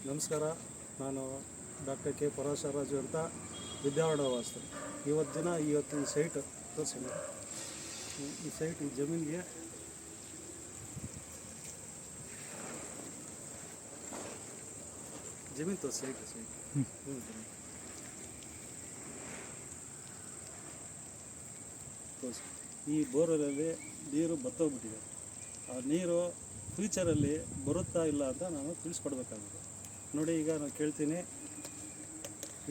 ನಮಸ್ಕಾರ. ನಾನು doctor K ಪರಮೇಶ್ವರರಾಜು ಅಂತ ವಿದ್ಯಾವಾಡ ವಾಸ್ತು. ಇವತ್ತು ಈ ಸೈಟ್ ತೋರಿಸಿಲ್ಲ. ಈ ಸೈಟ್ ಈ ಜಮೀನಿಗೆ ಜಮೀನು ತೋರಿಸಿ ಸೈಟ್ ತೋರಿಸಿ. ಈ ಬೋರಲ್ಲಿ ನೀರು ಬತ್ತೋಗ್ಬಿಟ್ಟಿದೆ. ಆ ನೀರು ಫ್ಯೂಚರಲ್ಲಿ ಬರುತ್ತಾ ಇಲ್ಲ ಅಂತ ನಾನು ತಿಳಿಸ್ಕೊಡ್ಬೇಕಾಗುತ್ತೆ. ನೋಡಿ, ಈಗ ನಾನು ಕೇಳ್ತೀನಿ,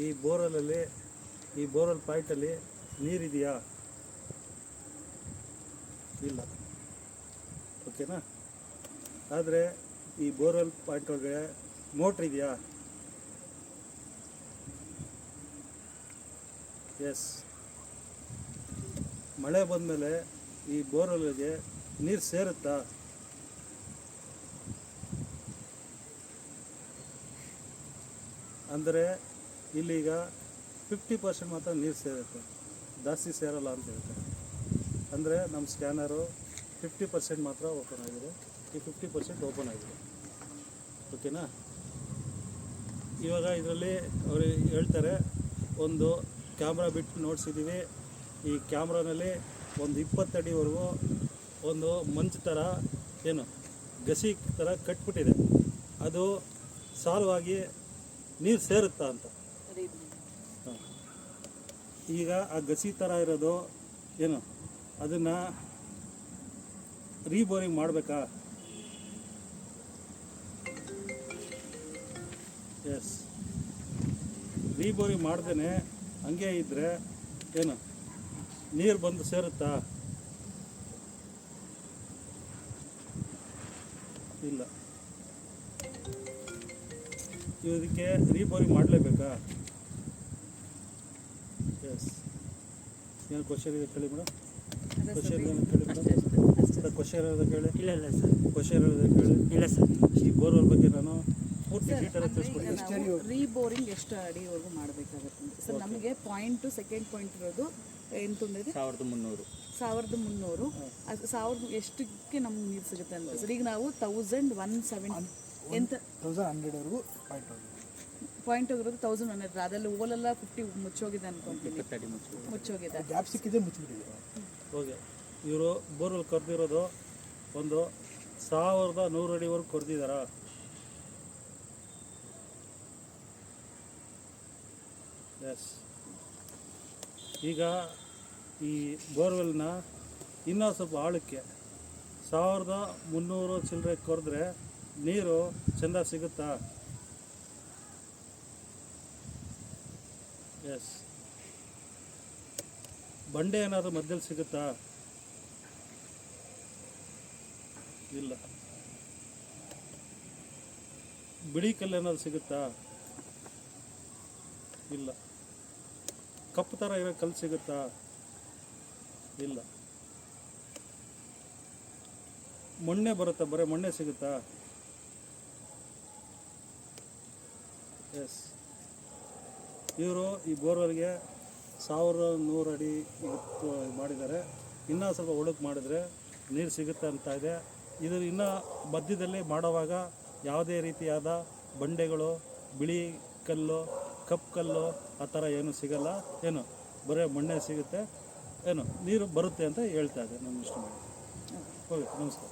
ಈ ಬೋರ್ವೆಲ್ ಪಾಯಿಂಟಲ್ಲಿ ನೀರಿದೆಯಾ? ಇಲ್ಲ. ಓಕೆನಾ? ಆದರೆ ಈ ಬೋರ್ವೆಲ್ ಪಾಯಿಂಟ್ ಒಳಗೆ ಮೋಟ್ರ್ ಇದೆಯಾ? ಎಸ್. ಮಳೆ ಬಂದಮೇಲೆ ಈ ಬೋರ್ವೆಲ್ಗೆ ನೀರು ಸೇರುತ್ತಾ? ಅಂದರೆ ಇಲ್ಲೀಗ 50% ಮಾತ್ರ ನೀರು ಸೇರುತ್ತೆ, ಜಾಸ್ತಿ ಸೇರಲ್ಲ ಅಂತ ಹೇಳ್ತಾರೆ. ಅಂದರೆ ನಮ್ಮ ಸ್ಕ್ಯಾನರು 50% ಮಾತ್ರ ಓಪನ್ ಆಗಿದೆ, ಈ 50% ಓಪನ್ ಆಗಿದೆ. ಓಕೆನಾ? ಇವಾಗ ಇದರಲ್ಲಿ ಅವರು ಹೇಳ್ತಾರೆ, ಒಂದು ಕ್ಯಾಮ್ರಾ ಬಿಟ್ಟು ನೋಡಿಸಿದ್ದೀವಿ. ಈ ಕ್ಯಾಮ್ರಾನಲ್ಲಿ ಒಂದು 20 ಅಡಿವರೆಗೂ ಒಂದು ಮಂಚು ಥರ ಗಸಿ ಥರ ಕಟ್ಬಿಟ್ಟಿದೆ. ಅದು ಸಾಲ್ವ್ ಆಗಿ ನೀರು ಸೇರುತ್ತಾ ಅಂತ. ಈಗ ಆ ಗಸಿ ಥರ ಇರೋದು ಅದನ್ನು ರೀಬೋರಿಂಗ್ ಮಾಡಬೇಕಾ? ಎಸ್. ರೀಬೋರಿಂಗ್ ಮಾಡ್ದೇ ಹಂಗೆ ಇದ್ದರೆ ನೀರು ಬಂದು ಸೇರುತ್ತಾ? ಇಲ್ಲ. ಇದಕ್ಕೆ ರೀಬೋರಿಂಗ್ ಮಾಡಲೇಬೇಕಾ? ಎಸ್. ಏನು ಕ್ವಶನ್ ಇದೆ ಕೇಳಿ ಮೇಡಮ್. ಕ್ವಶನ್ ಏನು ಕೇಳಿ ಮೇಡಮ್. ಕ್ವಶನ್ ಇರೋದು ಕೇಳಿ. ಇಲ್ಲ ಸರ್. ಕ್ವಶನ್ ಇರೋದು ಕೇಳಿ. ಇಲ್ಲ ಸರ್. ಈ ಬೋರ್ವೆಲ್ ಬಗ್ಗೆ ನಾನು ಪೂರ್ತಿ ಡೀಟೇಲ್ ತಿಳಿಸ್ಕೊಡ್ತೀನಿ. ರೀಬೋರಿಂಗ್ ಎಷ್ಟು ಅಡಿವರೆಗೂ ಮಾಡಬೇಕಾಗುತ್ತೆ ಸರ್? ನಮಗೆ ಪಾಯಿಂಟು ಸೆಕೆಂಡ್ ಪಾಯಿಂಟ್ ಇರೋದು ಎಂತಂದ್ರೆ 1300. 1300. ಅದು 1000 ಎಷ್ಟಕ್ಕೆ ನಮ್ಗೆ ನೀರು ಸಿಗುತ್ತೆ ಅಂತ ಸರ್? ಈಗ ನಾವು 1170 ಎಂತ 1100ವರೆಗೂ ಪಾಯಿಂಟ್ ಹೋಗಿರೋದು 1100. ಅದರಲ್ಲಿ ಓಲೆಲ್ಲ 50 ಮುಚ್ಚೋಗಿದೆ ಅನ್ಕೊಂತೀನಿ. ಮುಚ್ಚೋಗಿದೆ, ಗ್ಯಾಪ್ ಸಿಕ್ಕಿದೆ, ಮುಚ್ಚಿಬಿಟ್ಟಿದೆ. ಓಕೆ. ಇವರು ಬೋರ್ವೆಲ್ ಕೊರೆದಿರೋದು ಒಂದು 1100 ಅಡಿವರೆಗೂ ಕೊರೆದಿದ್ದಾರಾ? ಎಸ್. ಈಗ ಈ ಬೋರ್ವೆಲ್ನ ಇನ್ನೂ ಸ್ವಲ್ಪ ಆಳಕ್ಕೆ 1300 ಚಿಲ್ಲರೆ ಕೊರೆದ್ರೆ ನೀರು ಚೆಂದ ಸಿಗುತ್ತಾ? ಎಸ್. ಬಂಡೆ ಏನಾದರೂ ಮಧ್ಯದಲ್ಲಿ ಸಿಗುತ್ತಾ? ಇಲ್ಲ. ಬಿಳಿ ಕಲ್ಲು ಏನಾದರೂ ಸಿಗುತ್ತಾ? ಇಲ್ಲ. ಕಪ್ಪು ಥರ ಇರೋ ಕಲ್ಲು ಸಿಗುತ್ತಾ? ಇಲ್ಲ. ಮೊನ್ನೆ ಬರುತ್ತಾ? ಬರೀ ಮೊನ್ನೆ ಸಿಗುತ್ತಾ? ಎಸ್. ಇವರು ಈ ಬೋರ್ವೆಲ್ಗೆ 1100 ಅಡಿ ಇವತ್ತು ಮಾಡಿದ್ದಾರೆ. ಇನ್ನೂ ಸ್ವಲ್ಪ ಒಳಗೆ ಮಾಡಿದ್ರೆ ನೀರು ಸಿಗುತ್ತೆ ಅಂತ ಇದೆ. ಇದು ಇನ್ನೂ ಮಧ್ಯದಲ್ಲಿ ಮಾಡುವಾಗ ಯಾವುದೇ ರೀತಿಯಾದ ಬಂಡೆಗಳು, ಬಿಳಿ ಕಲ್ಲು, ಕಪ್ಪು ಕಲ್ಲು ಆ ಥರ ಏನು ಸಿಗಲ್ಲ. ಬರೀ ಮಣ್ಣೆ ಸಿಗುತ್ತೆ. ನೀರು ಬರುತ್ತೆ ಅಂತ ಹೇಳ್ತಾ ಇದೆ. ನಮ್ಮ ಇಷ್ಟ ಮಾಡಿ. ಓಕೆ, ನಮಸ್ಕಾರ.